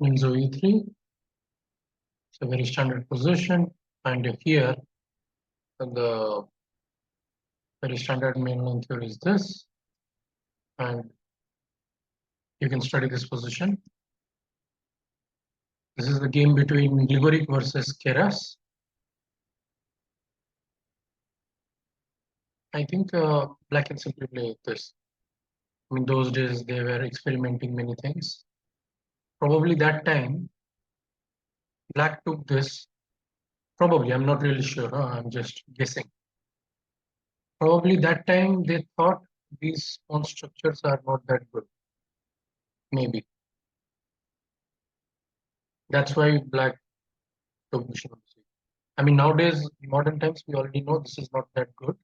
Means E3. It's a very standard position, and here the very standard mainline theory is this, and you can study this position. This is the game between Gligoric versus Keras. I think Black can simply play this. I mean, those days they were experimenting many things. Probably that time, Black took this. Probably, I'm not really sure. I'm just guessing. Probably that time they thought these pawn structures are not that good. Maybe. That's why Black took bishop on c. I mean, nowadays, modern times, we already know this is not that good.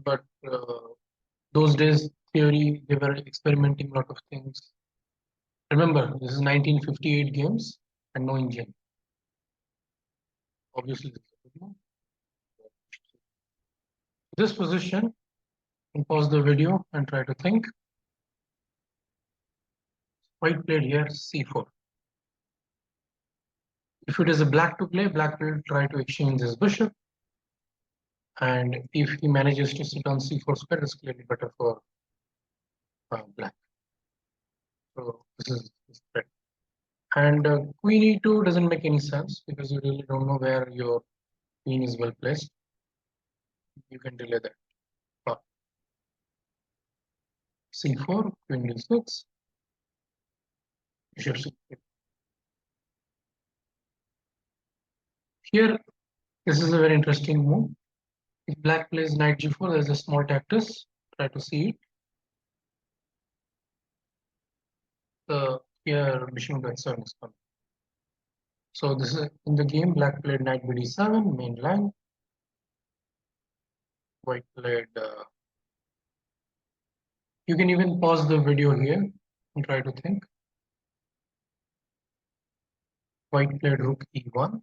But those days, theory, they were experimenting a lot of things. Remember, this is 1958 games and no engine. Obviously, this is a good move. This position, and pause the video and try to think. White played here c4. If it is a black to play, Black will try to exchange his bishop. And if he manages to sit on c4 square, it's clearly better for Black. So this is the threat. And queen e2 doesn't make any sense because you really don't know where your queen is well placed. You can delay that. C4, queen d6, bishop c3. Here, this is a very interesting move. If Black plays knight g4, there's a small tactus. Try to see it. Here, bishop h7 is coming. So this is in the game. Black played knight bd7, main line. White played. You can even pause the video here and try to think. White played rook e1.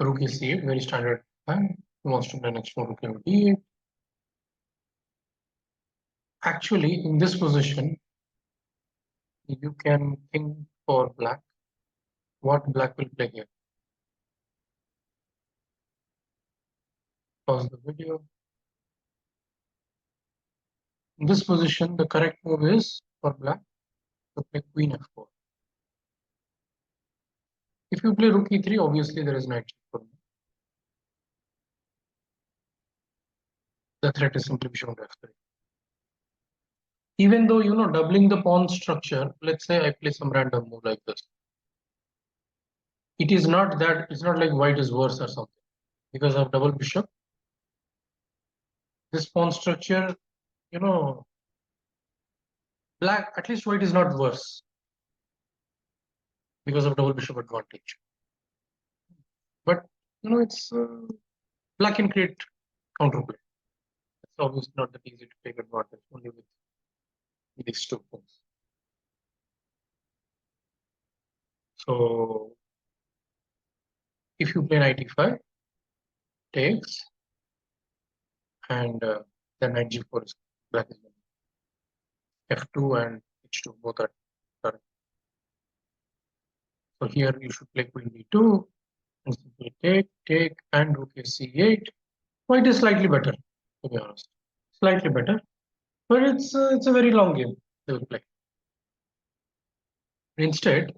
Rook is c8, very standard plan. He wants to play next one rook d8. Actually, in this position, you can think for Black what Black will play here. Pause the video. In this position, the correct move is for Black to play queen f4. If you play rook e3, obviously there is knight g4. The threat is simply bishop f3. Even though, doubling the pawn structure, let's say I play some random move like this. It's not like white is worse or something. Because of double bishop, this pawn structure, Black, at least white is not worse because of double bishop advantage. But, it's Black can create counterplay. It's obviously not that easy to take advantage only with these two things. So if you play knight e5, takes, and then knight g4 is Black is winning. F2 and h2 both are correct. So here you should play queen b2 and simply take, and rook is c8. White is slightly better, to be honest. Slightly better, but it's a very long game they will play. Instead,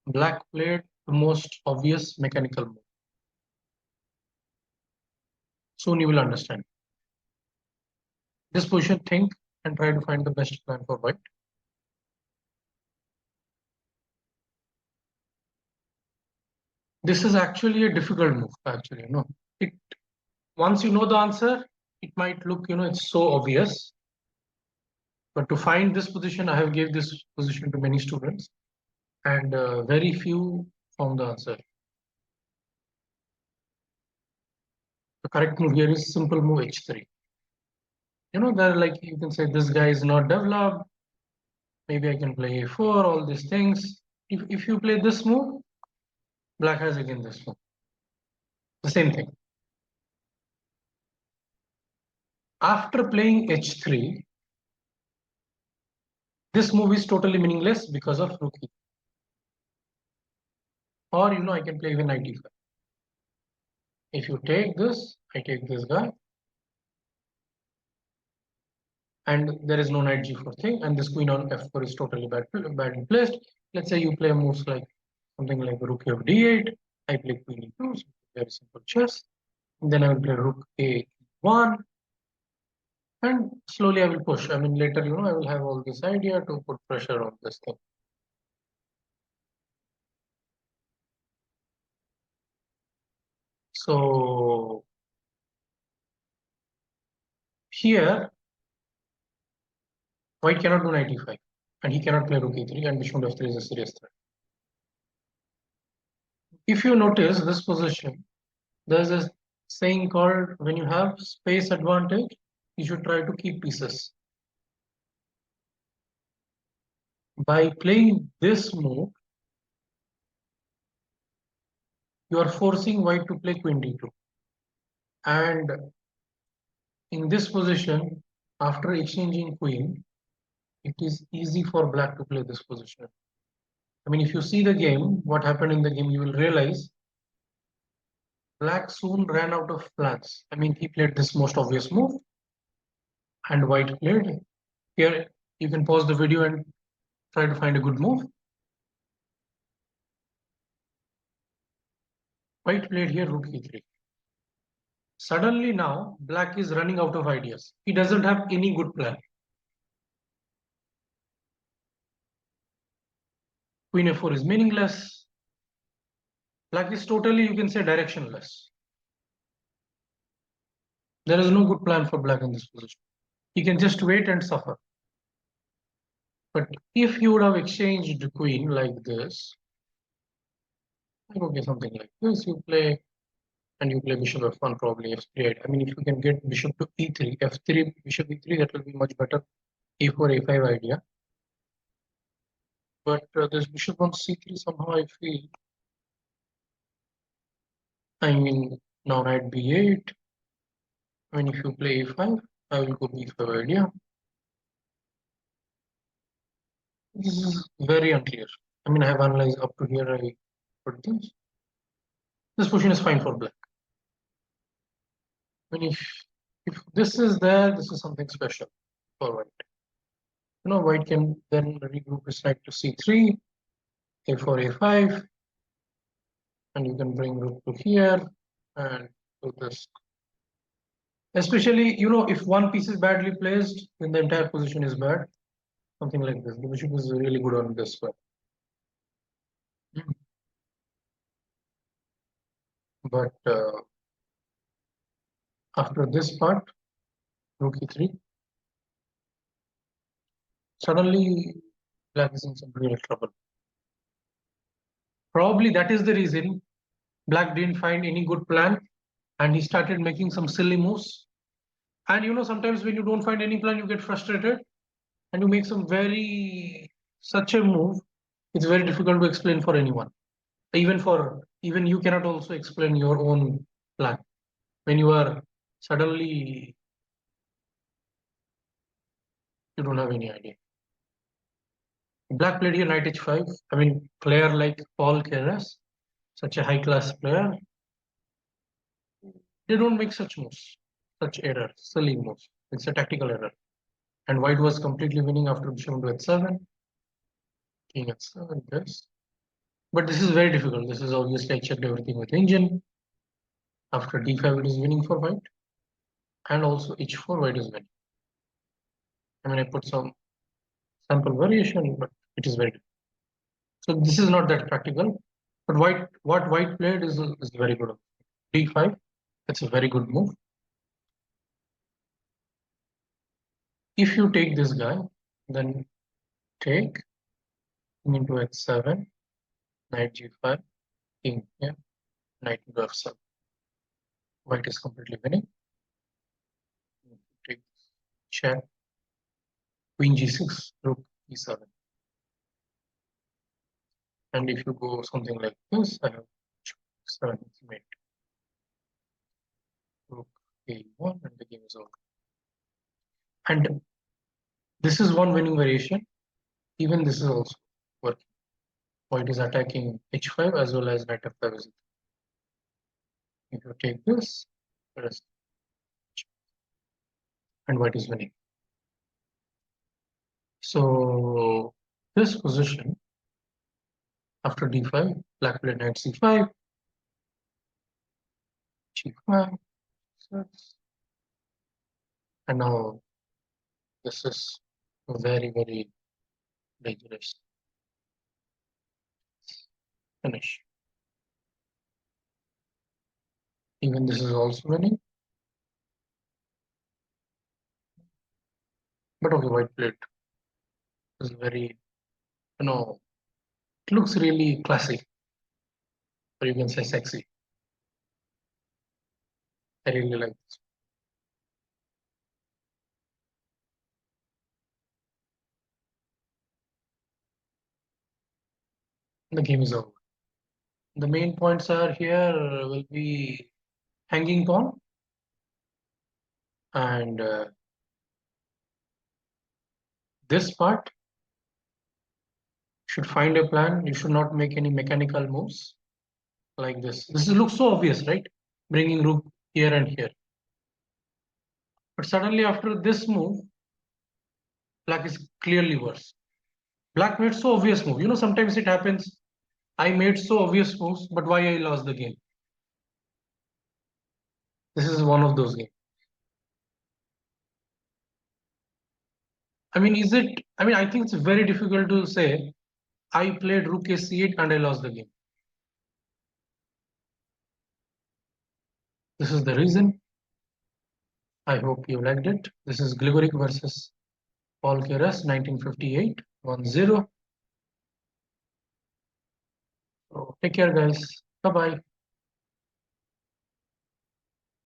Black played the most obvious mechanical move. Soon you will understand. This position, think and try to find the best plan for white. This is actually a difficult move, actually, once you know the answer, it might look, it's so obvious. But to find this position, I have gave this position to many students, and very few found the answer. The correct move here is simple move h3. They're like, you can say this guy is not developed. Maybe I can play a4, all these things. If you play this move, Black has again this move. The same thing. After playing h3, This move is totally meaningless because of rook e. Or I can play even knight e5. If you take this, I take this guy, and there is no knight g4 thing, and this queen on f4 is totally badly placed. Let's say you play moves like something like rook of d8. I play queen e2, so very simple chess. And then I will play rook a1, and slowly I will push. I mean, later, I will have all this idea to put pressure on this thing. So here, white cannot do knight e5, and he cannot play rook e3, and bishop f3 is a serious threat. If you notice this position, there's a saying called when you have space advantage, you should try to keep pieces. By playing this move, you are forcing white to play queen d2. And in this position, after exchanging queen, it is easy for black to play this position. I mean, if you see the game, what happened in the game, you will realize black soon ran out of plans. I mean, he played this most obvious move, and white played. Here, you can pause the video and try to find a good move. White played here rook e3. Suddenly now, black is running out of ideas. He doesn't have any good plan. Queen f4 is meaningless. Black is totally, you can say, directionless. There is no good plan for black in this position. He can just wait and suffer. But if you would have exchanged the queen like this, like okay, something like this, you play and you play bishop f1, probably f3. I mean, if you can get bishop to e3, f3, bishop e3, that will be much better. a4, a5 idea. But this bishop on c3, somehow I feel, I mean, now knight b8. I mean, if you play a5, I will go b5 idea. This is very unclear. I mean, I have analyzed up to here. I put this. This position is fine for black. I mean, if this is there, this is something special for white. White can then regroup his knight to c3, a4, a5, and you can bring rook to here and do this. Especially, if one piece is badly placed, then the entire position is bad. Something like this. The bishop is really good on this one. But after this part, rook e3, suddenly black is in some real trouble. Probably that is the reason black didn't find any good plan and he started making some silly moves. And sometimes when you don't find any plan, you get frustrated and you make some such a move. It's very difficult to explain for anyone. Even you cannot also explain your own plan when you are suddenly, you don't have any idea. Black played here knight h5. I mean, player like Paul Keres, such a high class player, they don't make such moves, such errors, silly moves. It's a tactical error. And white was completely winning after bishop to h7, king h7, this. But this is very difficult. This is obviously I checked everything with engine. After d5, it is winning for white. And also h4, white is winning. I mean, I put some sample variation, but it is very difficult. So this is not that practical. But what white played is very good. d5, that's a very good move. If you take this guy, then take into h7, knight g5, king here, knight into f7. White is completely winning. Take check, queen g6, rook e7. And if you go something like this, I have 7 mate. Rook a1, and the game is over. And this is one winning variation. Even this is also working. White is attacking h5 as well as knight f5 is. If you take this, and white is winning. So this position after d5, black played knight c5, g5, and now this is very, very dangerous. Finish. Even this is also winning. But okay, white played is very, it looks really classy, or you can say sexy. I really like this. The game is over. The main points are here will be hanging pawn and this part should find a plan. You should not make any mechanical moves like this. This looks so obvious, right? Bringing rook here and here. But suddenly after this move, black is clearly worse. Black made so obvious move. Sometimes it happens. I made so obvious moves, but why I lost the game? This is one of those games. I think it's very difficult to say I played rook a c8 and I lost the game. This is the reason. I hope you liked it. This is Gligoric versus Paul Keres, 1958, 1-0. So take care, guys. Bye-bye.